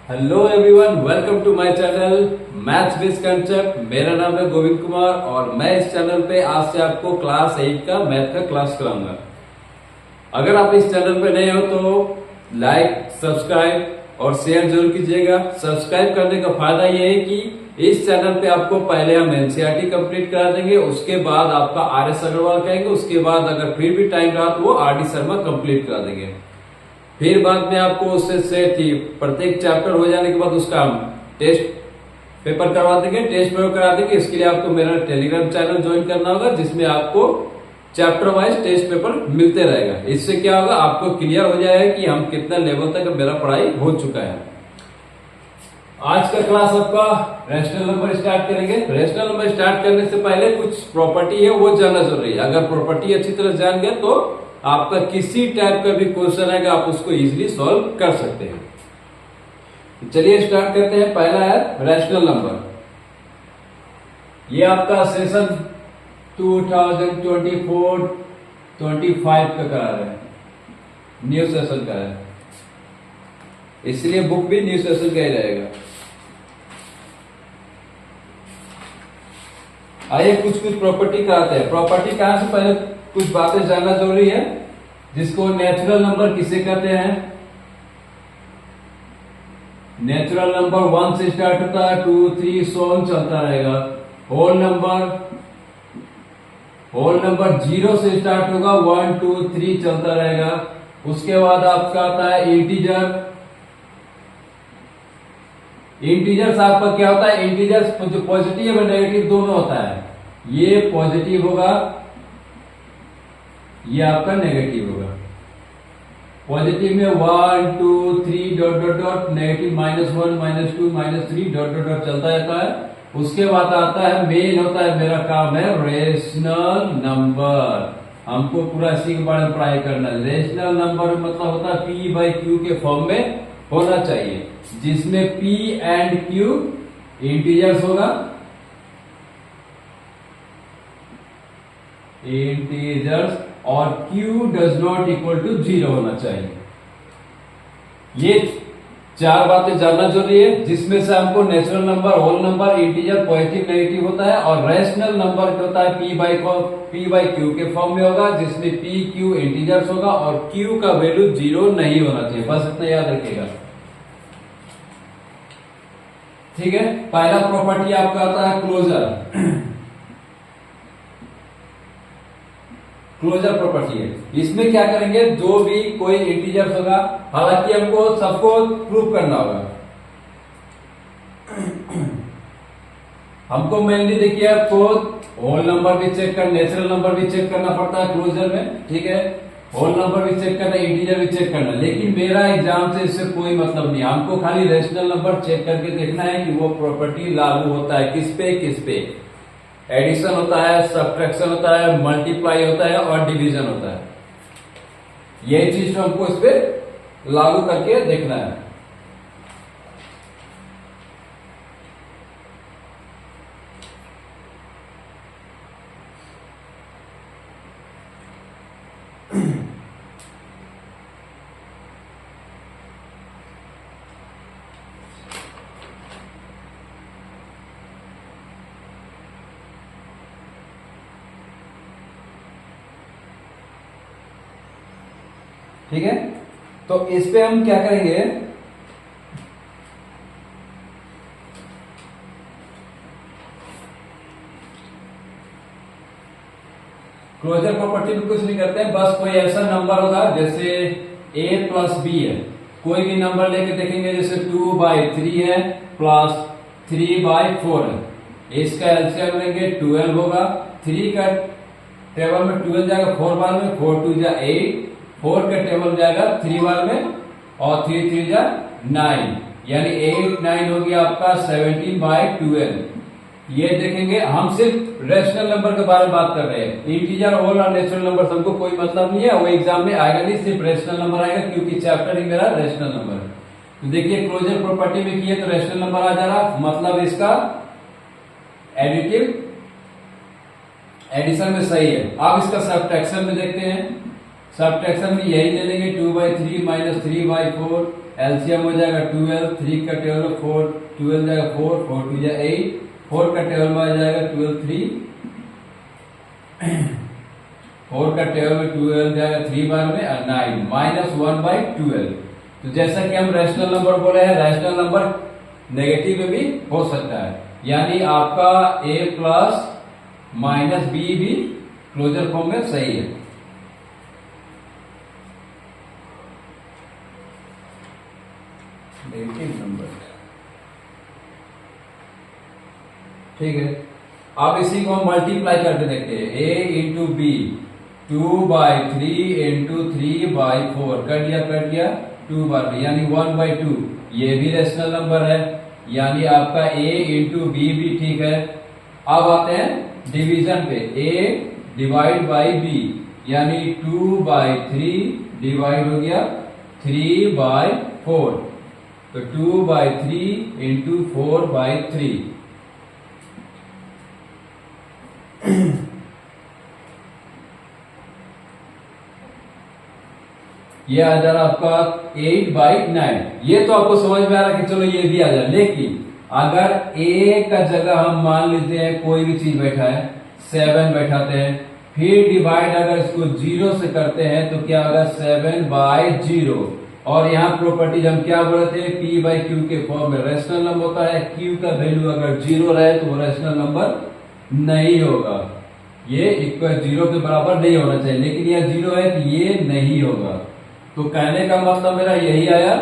Hello everyone, welcome to my channel maths base concept. मेरा नाम है गोविंद कुमार और मैं इस चैनल पे आज से आपको क्लास 8 का मैथ का क्लास कराऊंगा। अगर आप इस चैनल पे नए हो तो लाइक, सब्सक्राइब और शेयर जरूर कीजिएगा। सब्सक्राइब करने का फायदा ये है कि इस चैनल पे आपको पहले हम एनसीईआरटी कंप्लीट करा देंगे, उसके बाद आपका आर.एस. अग्रवाल कहेंगे, उसके बाद अगर फिर भी टाइम रहा तो वो आर.डी. शर्मा कंप्लीट करा देंगे। फिर बाद में आपको उससे सेट ही प्रत्येक चैप्टर हो जाने के बाद उसका हम टेस्ट पेपर करवा देंगे, टेस्ट पेपर करा देंगे। इसके लिए आपको मेरा टेलीग्राम चैनल ज्वाइन करना होगा, जिसमें आपको चैप्टर वाइज टेस्ट पेपर मिलते रहेगा। इससे क्या होगा, आपको क्लियर हो जाएगा कि हम कितना लेवल तक मेरा पढ़ाई हो चुका है। आज का क्लास आपका रैशनल नंबर स्टार्ट करेंगे। रैशनल नंबर स्टार्ट करने से पहले कुछ प्रॉपर्टी है वो जानना जरूरी है। अगर प्रॉपर्टी अच्छी तरह जान गए तो आपका किसी टाइप का भी क्वेश्चन आएगा आप उसको इजीली सॉल्व कर सकते हैं। चलिए स्टार्ट करते हैं। पहला है रैशनल नंबर। ये आपका सेशन 2024-25 का करा रहे हैं, न्यू सेशन का है, इसलिए बुक भी न्यू सेशन का ही रहेगा। आइए कुछ प्रॉपर्टी कराते हैं। प्रॉपर्टी कहां से पहले कुछ बातें जानना जरूरी है, जिसको नेचुरल नंबर किसे कहते हैं। नेचुरल नंबर 1 से स्टार्ट होता है, 2, 3 सो ऑन चलता रहेगा। होल नंबर 0 से स्टार्ट होगा, 1, 2, 3 चलता रहेगा। उसके बाद आपका आता है इंटीजर। इंटीजर्स आपका क्या होता है, इंटीजर्स जो पॉजिटिव और नेगेटिव दोनों होता है। ये पॉजिटिव होगा, ये आपका नेगेटिव होगा। पॉजिटिव में 1, 2, 3 dot dot dot, negative -1, -2, -3 dot dot dot चलता रहता है। उसके बाद आता है मेन होता है, मेरा काम है रेशनल नंबर। हमको पूरा इसी के बारे में पढ़ाई करना है। रेशनल नंबर मतलब होता है P/Q के फॉर्म में होना चाहिए, जिसमें P एंड Q इंटीजर्स होगा, इंटीजर्स, और Q does not equal to 0 होना चाहिए। ये चार बातें जानना जरूरी है, जिसमें से हमको natural number, whole number, integer, positive, negative होता है, और रैशनल नंबर होता है P/Q के फॉर्म में होगा, जिसमें P, Q इंटीजर्स होगा और Q का वैल्यू 0 नहीं होना चाहिए। बस इतना याद रखिएगा, ठीक है। पहला प्रॉपर्टी आपका आता है क्लोजर। क्लोजर प्रॉपर्टी है। इसमें क्या करेंगे, जो भी कोई इंटीजर्स होगा, हालांकि हमको सबको प्रूव करना होगा। हमको मेनली देखिए, आपको होल नंबर भी चेक करना, नेचुरल नंबर भी चेक करना पड़ता है क्लोजर में, ठीक है। होल नंबर भी चेक करना, इंटीजर भी चेक करना। लेकिन मेरा एग्जाम से इससे कोई मतलब नहीं, हमको खाली रेशनल नंबर चेक करके देखना है कि वो प्रॉपर्टी लागू होता है किस पे। एडिशन होता है, सब्ट्रैक्शन होता है, मल्टीप्लाई होता है और डिवीजन होता है। यही चीज तो हमको इस पे लागू करके देखना है। ठीक है, तो इस पे हम क्या करेंगे, क्लोजर प्रॉपर्टी में कुछ नहीं करते हैं, बस कोई ऐसा नंबर होगा, जैसे a + b है, कोई भी नंबर लेके देखेंगे, जैसे 2/3 है प्लस 3/4 है। इसका एलसीएम लेंगे 12 होगा। 3 का टेबल में 12 जाएगा 4 बार में, 4 2 जा 8, 4 का टेबल जाएगा 3 बार में, और 3 3 जा 9, यानी 8 9 हो गया आपका 17/12। ये देखेंगे, हम सिर्फ रेशनल नंबर के बारे में बात कर रहे हैं। इंटीजर, होल और नेचुरल नंबर से हमको कोई मतलब नहीं है, वो एग्जाम में आएगा नहीं, सिर्फ रेशनल नंबर आएगा, क्योंकि चैप्टर ही मेरा रेशनल नंबर है। तो देखिए क्लोजर प्रॉपर्टी में किए तो रेशनल नंबर आ जा रहा, मतलब इसका एडिटिव एडिशन में सही है। अब इसका सब्ट्रैक्शन में देखते हैं। सब्ट्रैक्शन में यही ले लेंगे 2/3 - 3/4 एलसीएम हो जाएगा 12, 3 का टेबल में 4, 12 जाएगा 4, 4 2 जा 8, 4 का टेबल में आ जाएगा 12, 3, 4 का टेबल में 12 जाएगा 3 बार में 9 -1/12। तो जैसा कि हम रैशनल नंबर बोले हैं, रैशनल नंबर नेगेटिव में भी हो सकता है, यानी आपका a प्लस माइनस बी भी क्लोजर फॉर्म में सही है। नेगेटिव नंबर, ठीक है। अब इसी को हम मल्टीप्लाई करके देखते हैं, a into B 2/3 into 3/4 cut दिया 2 बार में, यानी 1/2। ये भी रेशनल नंबर है, यानी आपका a इंटू बी भी ठीक है। अब आते हैं डिवीजन पे, a डिवाइड बाई बी, यानी 2/3 डिवाइड हो गया 3/4, तो 2/3 इंटू 4/3। ये आ जा रहा आपका 8/9। ये तो आपको समझ में आ रहा कि चलो ये भी आ जाए, लेकिन अगर a का जगह हम मान लेते हैं कोई भी चीज बैठा है, 7 बैठाते हैं, फिर डिवाइड अगर इसको 0 से करते हैं तो क्या होगा 7/0। और यहाँ प्रॉपर्टीज हम क्या बोले थे, p/q के फॉर्म में रैशनल नंबर होता है, q का वैल्यू अगर 0 रहे तो वो रैशनल नंबर नहीं होगा, ये इक्वल 0 के बराबर नहीं होना चाहिए, लेकिन यह 0 है तो ये नहीं होगा। तो कहने का मतलब मेरा यही आया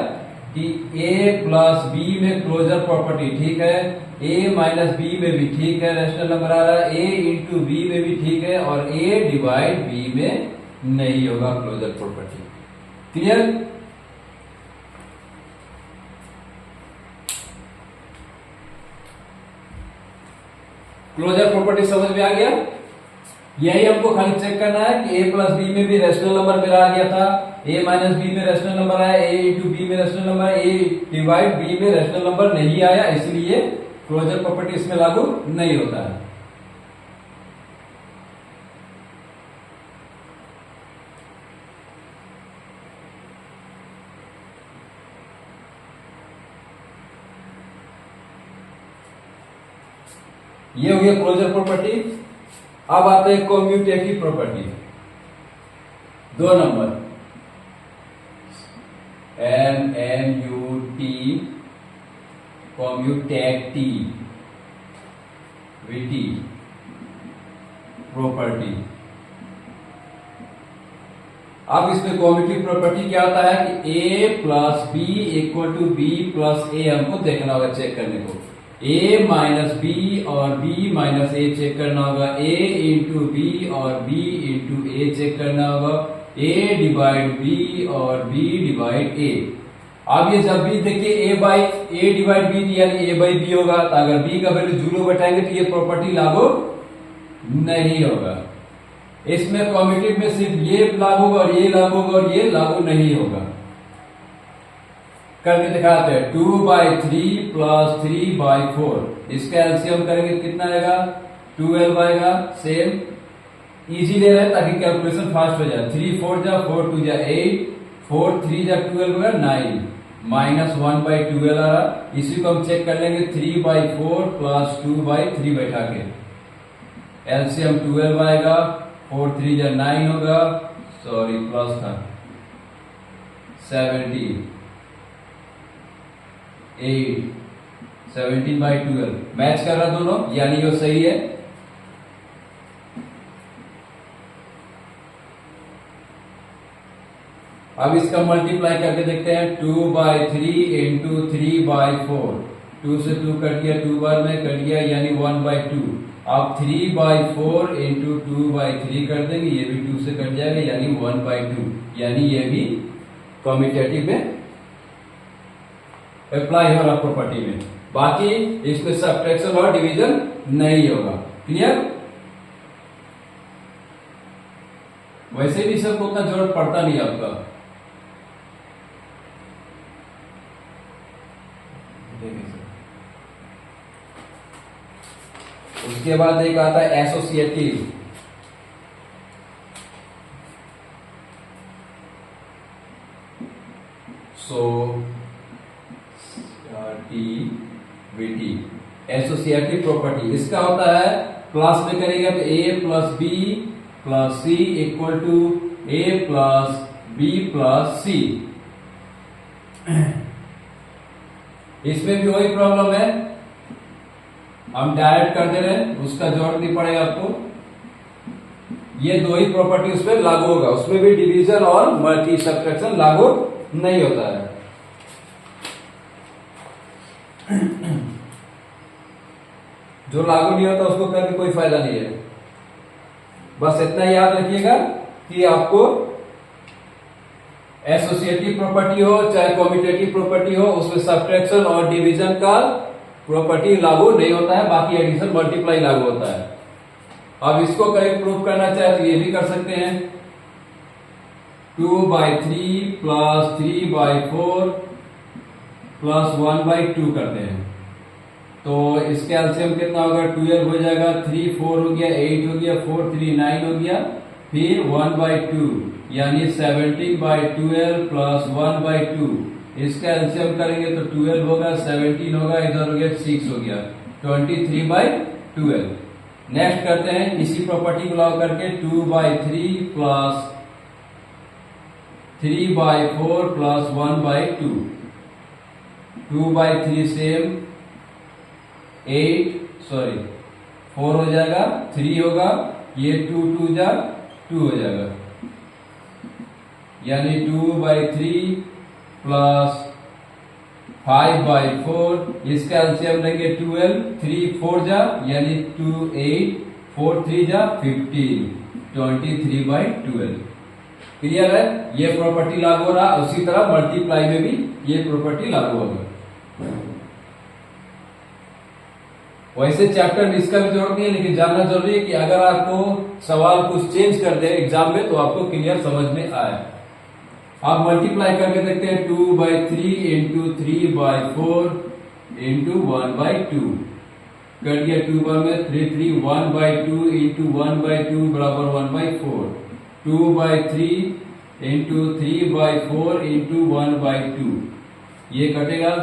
कि a प्लस बी में क्लोजर प्रॉपर्टी ठीक है, a माइनस बी में भी ठीक है, रैशनल नंबर आ रहा है, a इंटू बी में भी ठीक है, और a डिवाइड बी में नहीं होगा closure property. Clear? Closure property समझ में आ गया? यही हमको खाली चेक करना है कि a प्लस बी में भी रैशनल नंबर मेरा आ गया था, a माइनस बी में रैशनल नंबर आया, a इंटू बी में रैशनल नंबर आया, a डिवाइड बी में रैशनल नंबर नहीं आया, इसलिए क्लोजर प्रॉपर्टी इसमें लागू नहीं होता है। ये हो गया क्लोजर प्रॉपर्टी। अब आते हैं commutative property, 2 number MMUT commutativity property. अब इसमें कम्यूटेटिव प्रॉपर्टी क्या होता है कि a plus b equal to b plus a हमको देखना होगा, चेक करने को a माइनस बी और b माइनस ए चेक करना होगा, a इंटू बी और b इंटू ए चेक करना होगा, a डिवाइड b और b डिवाइड a। अब ये जब भी देखिए a डिवाइड b यानी a बाई बी होगा, तो अगर b का वैल्यू 0 बैठाएंगे तो ये प्रॉपर्टी लागू नहीं होगा। इसमें कम्यूटेटिव में सिर्फ ये लागू होगा और ये लागू होगा और ये लागू नहीं होगा। करके दिखाते हैं, 2/3 प्लस 3/4, इसका एलसीएम करेंगे कितना आएगा 12 आएगा। सेम इजी ले रहे हैं ताकि कैलकुलेशन फास्ट हो जाए, 3 4 जा 4 2 जा 8, 4 3 जा 12 होगा 9, -1/12 आ रहा। इसी को हम चेक कर लेंगे 3/4 प्लस 2/3 बैठा के, एलसीएम 12 आएगा, 4 3 जा 9 होगा, सॉरी प्लस था 17, 8, 17/12 मैच कर रहा दोनों, यानी वो सही है। अब इसका मल्टीप्लाई करके देखते हैं, 2/3 इंटू 3/4, 2 से 2 कट गया, 2 बार में कट गया, यानी 1/2। अब 3/4 इंटू 2/3 कर देंगे, ये भी 2 से कट जाएगा, यानी 1/2, यानी ये भी कम्यूटेटिव में अप्लाई हो रहा प्रॉपर्टी में। बाकी इसमें सब्ट्रैक्शन और डिवीजन नहीं होगा। क्लियर? वैसे भी सबको उतना जरूरत पड़ता नहीं आपका। उसके बाद एक आता है associative. So multiplicativity, associative property. इसका होता है क्लास में करेंगे तो a plus b plus c equal to a plus b plus c. इसमें भी वही प्रॉब्लम है, हम डायरेक्ट कर दे रहे हैं, उसका जरूरत नहीं पड़ेगा आपको। ये दो ही प्रॉपर्टी उसमें लागू होगा, उसमें भी डिवीजन और मल्टी सब्ट्रैक्शन लागू नहीं होता है। जो लागू नहीं होता उसको करके कोई फायदा नहीं है। बस इतना याद रखिएगा कि आपको एसोसिएटिव प्रॉपर्टी हो चाहे कॉम्यूटेटिव प्रॉपर्टी हो, उसमें सब्ट्रैक्शन और डिवीजन का प्रॉपर्टी लागू नहीं होता है, बाकी एडिशन मल्टीप्लाई लागू होता है। अब इसको कहीं प्रूव करना चाहे तो ये भी कर सकते हैं, 2/3 प्लस 3/4 प्लस 1/2 करते हैं तो इसके एलसीएम कितना होगा, 12 हो जाएगा, 3 4 हो गया, 8 हो गया, 4 3 9 हो गया, फिर 1/2 यानी 17/12 प्लस 1/2। इसका एलसीएम करेंगे तो 12 होगा, 17 होगा, इधर हो गया 6 हो गया, 23/12। नेक्स्ट करते हैं इसी प्रॉपर्टी को लागू करके 2/3 प्लस 3/4 प्लस 1/2, 2/3 सेम 4 हो जाएगा, 3 होगा, ये 2 2 जा 2 हो जाएगा, यानी 2/3 प्लस 5/4। इसका एलसीएम लेंगे 12, 3 4 जा यानी 2 8, 4 3 जा 15, 23/12। क्लियर है, ये प्रॉपर्टी लागू हो रहा। उसी तरह मल्टीप्लाई में भी ये प्रॉपर्टी लागू होगा। वैसे चैप्टर में इसका भी जरूरत नहीं है, लेकिन जानना जरूरी है कि अगर आपको सवाल कुछ चेंज कर दे एग्जाम में तो आपको क्लियर समझ में आए। आप मल्टीप्लाई करके देखते हैं, 2/3 इंटू 3/4 इंटू 1/2 कर दिया, 2 बार में 3 3, 1/2 इंटू 1/2 बराबर 1/4, 2/3 इंटू 3/4 इंटू 1/2, ये कटेगा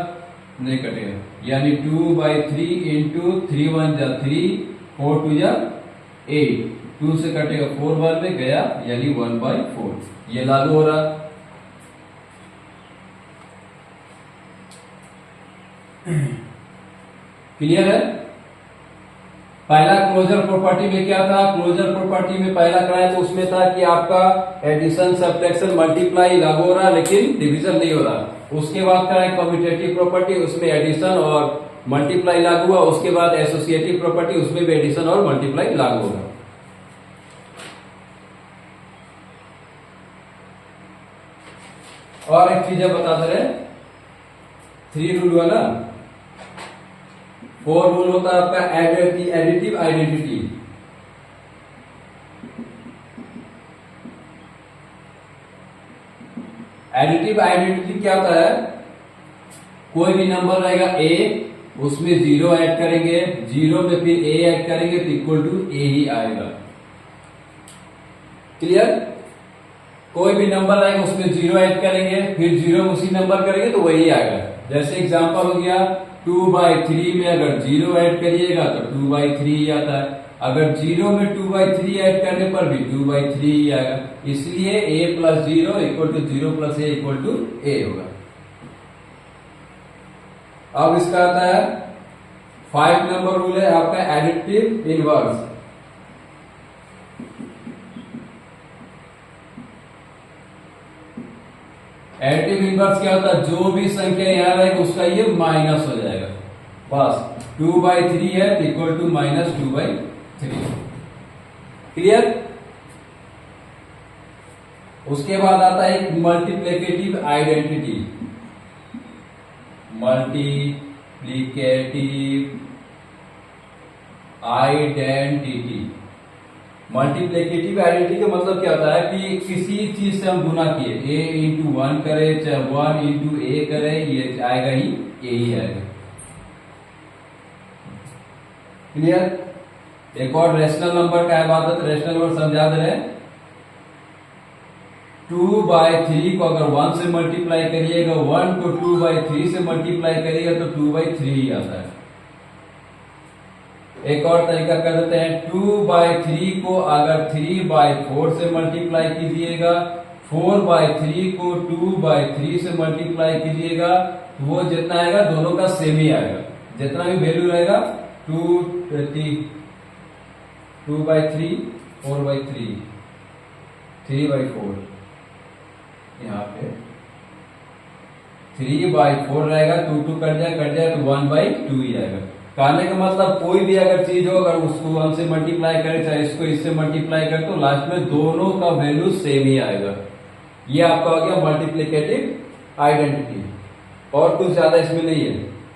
नहीं कटेगा, यानी 2/3 इंटू 3 1 जा 3, 4 2 जा 8, 2 से कटेगा 4 बार में गया यानी 1/4। ये लागू हो रहा। क्लियर है। पहला क्लोजर प्रॉपर्टी में क्या था, क्लोजर प्रॉपर्टी में पहला कराया तो उसमें था कि आपका एडिशन सब्ट्रैक्शन मल्टीप्लाई लागू हो रहा लेकिन डिवीजन नहीं हो रहा। उसके बाद कराया कम्यूटेटिव प्रॉपर्टी, उसमें एडिशन और मल्टीप्लाई लागू हुआ। उसके बाद एसोसिएटिव प्रॉपर्टी, उसमें भी एडिशन और मल्टीप्लाई लागू होगा। और एक चीज बता दे रहे, 3 रूल हुआ ना, 4 रूल होता है आपका एडिटिव आइडेंटिटी। एडिटिव आइडेंटिटी क्या होता है, कोई भी नंबर रहेगा ए, उसमें 0 ऐड करेंगे, 0 में फिर ए ऐड करेंगे तो इक्वल टू ए ही आएगा। क्लियर। कोई भी नंबर रहेगा उसमें 0 ऐड करेंगे, फिर 0 में उसी नंबर करेंगे तो वही आएगा। जैसे एग्जांपल हो गया 2/3 में अगर 0 ऐड करिएगा तो 2/3 ही आता है। अगर 0 में 2/3 ऐड करने पर भी 2/3 ही आएगा। इसलिए a plus 0 equal to 0 plus a equal to a होगा। अब इसका आता है 5 नंबर रूल है आपका एडिटिव इनवर्स। एडिटिव इनवर्स क्या होता है, जो भी संख्या यहां रहेगी उसका ये माइनस हो जाएगा। बस 2/3 है इक्वल टू माइनस 2/3। क्लियर। उसके बाद आता है एक multiplicative identity. Multiplicative identity. Multiplicative identity का मतलब क्या होता है कि किसी चीज से हम गुना किए, a इंटू 1 करे चाहे 1 इंटू ए करे, ये आएगा ही ए ही आएगा। क्लियर। एक और रेशनल नंबर का इबादत, रेशनल नंबर समझा दे रहे हैं। 2/3 को अगर 1 से मल्टीप्लाई करिएगा, 1 को 2/3 से मल्टीप्लाई करिएगा तो 2/3 ही आता है। एक और तरीका कर देते हैं, 2/3 को अगर 3/4 से मल्टीप्लाई कीजिएगा, 4/3 को 2/3 से मल्टीप्लाई कीजिएगा, वो जितना आएगा दोनों का सेम ही आएगा, जितना भी वैल्यू रहेगा 2/3, 4/3, 3/4, यहाँ पे 3/4 रहेगा, 2 कट जाए तो 1/2 ही आएगा। कहने का मतलब कोई भी अगर चीज हो, अगर उसको 1 से मल्टीप्लाई करे चाहे इसको इससे मल्टीप्लाई करे, तो लास्ट में दोनों का वैल्यू सेम ही आएगा। ये आपका हो गया मल्टीप्लिकेटिव आइडेंटिटी, और कुछ ज्यादा इसमें नहीं है।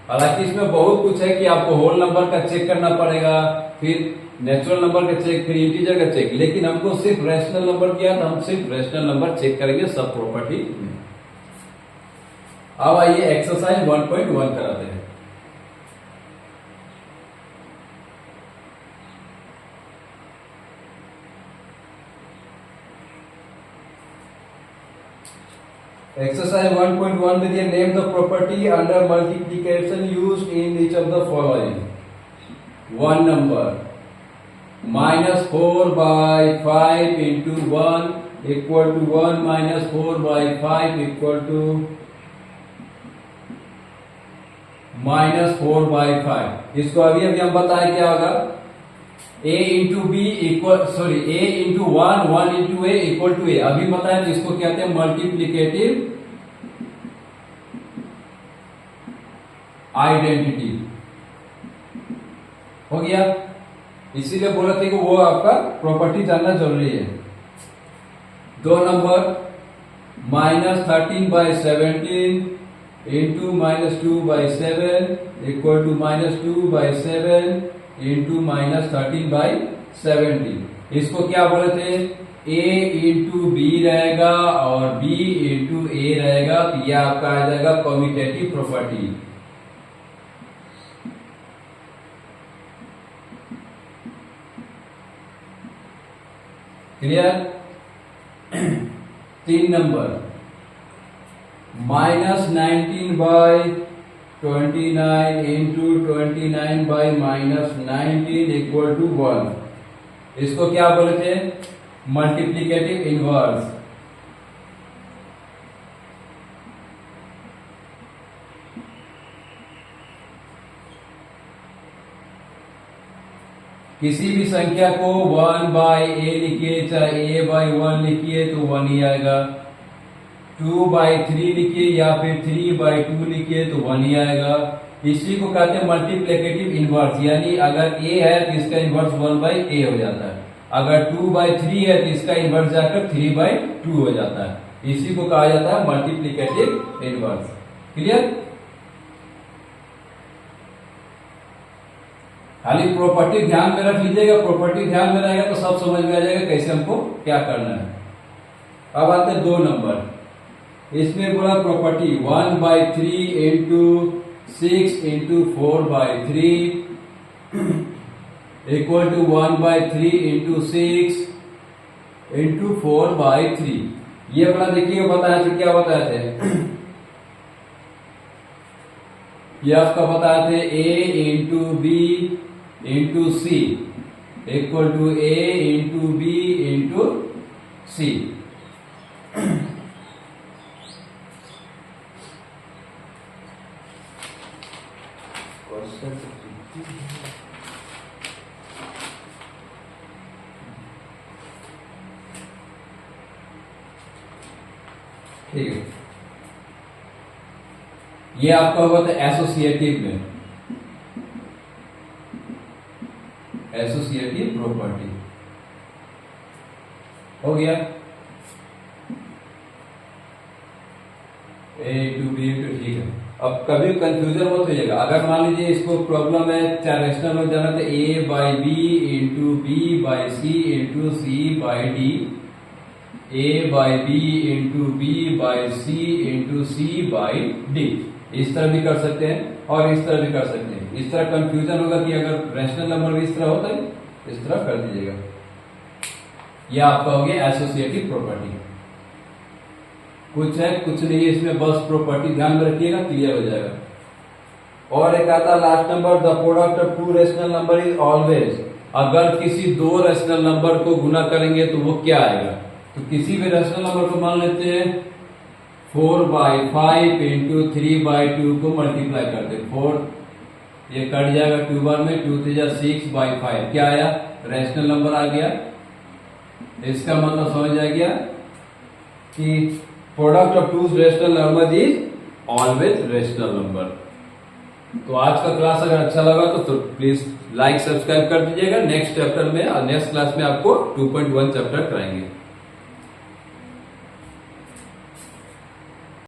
हालांकि इसमें बहुत कुछ है कि आपको होल नंबर का चेक करना पड़ेगा, फिर नेचुरल नंबर का चेक, फिर इंटीजर का चेक, लेकिन हमको सिर्फ रैशनल नंबर किया तो हम सिर्फ रैशनल नंबर चेक करेंगे सब प्रॉपर्टी में। अब आइए एक्सरसाइज 1.1 कराते हैं। Exercise 1.1 with your name the property under multiplication used in each of the following. One number -4/5 into 1 equal to 1 minus 4/5 equal to -4/5। इसको अभी हम बताएं क्या होगा, a into B equal a into 1 into a equal to a। अभी बताया तो इसको कहते हैं मल्टीप्लिकेटिव आइडेंटिटी। हो गया, इसीलिए बोला था कि वो आपका प्रॉपर्टी जानना जरूरी है। दो number -13/17 into -2/7 equal to -2/7 into -13/17। इसको क्या बोले थे, a इंटू बी रहेगा और b इंटू a रहेगा, तो यह आपका आ जाएगा commutative property. Clear. 3 number -19/29 into 29/-19 equal to 1। इसको क्या बोले थे, मल्टीप्लिकेटिव इनवर्स। किसी भी संख्या को 1/a लिखिए चाहे a/1 लिखिए तो 1 ही आएगा, 2/3 लिखिए या फिर 3/2 लिखिए तो 1 ही आएगा। इसी को कहते हैं मल्टीप्लिकेटिव इनवर्स, यानी अगर a है तो इसका इनवर्स 1/a हो जाता है, अगर 2/3 है तो इसका इनवर्स जाकर 3/2 हो जाता है। इसी को कहा जाता है मल्टीप्लिकेटिव इनवर्स। क्लियर। खाली प्रॉपर्टी ध्यान में रख लीजिएगा, प्रॉपर्टी ध्यान में रहेगा तो सब समझ में आ जाएगा कैसे हमको क्या करना है। अब आते हैं 2 नंबर, इसमें बोला property 1/3 into 6 into 4/3 equal to 1/3 into 6 into 4/3। ये अपना देखिए बताया थे, क्या बताया थे, ये आपका बताया थे a into b into c equal to a into b into c. ठीक है, ये आपका हुआ था एसोसिएटिव में, एसोसिएटिव प्रॉपर्टी हो गया। a इंटू बी इंटू, ठीक है। अब कभी कंफ्यूजन मत होइएगा, अगर मान लीजिए इसको प्रॉब्लम है चाहे रैशनल में जाना तो a/b into b/c into c/d, a/b into b/c into c/d। इस तरह भी कर सकते हैं और इस तरह भी कर सकते हैं। इस तरह कंफ्यूजन होगा कि अगर रैशनल नंबर भी इस तरह होता है, इस तरह कर दीजिएगा। यह आपका हो गया एसोसिएटिव प्रॉपर्टी। कुछ है कुछ नहीं है इसमें, बस प्रॉपर्टी ध्यान में रखिएगा, क्लियर हो जाएगा। और एक आता last number, the product of two rational number is always, अगर किसी दो रेशनल नंबर को गुना करेंगे तो वो क्या आएगा। तो किसी भी रेशनल नंबर को मान लेते हैं 4/5 इंटू 3/2 को मल्टीप्लाई करते, 4 ये कट जाएगा 2 बार में, 2 3 जा 6/5 क्या आया, रेशनल नंबर आ गया। इसका मतलब समझ आ गया कि product of two rational number is always rational number. तो आज का क्लास अगर अच्छा लगा तो प्लीज लाइक सब्सक्राइब कर दीजिएगा। नेक्स्ट चैप्टर में और नेक्स्ट क्लास में आपको 2.1 चैप्टर कराएंगे।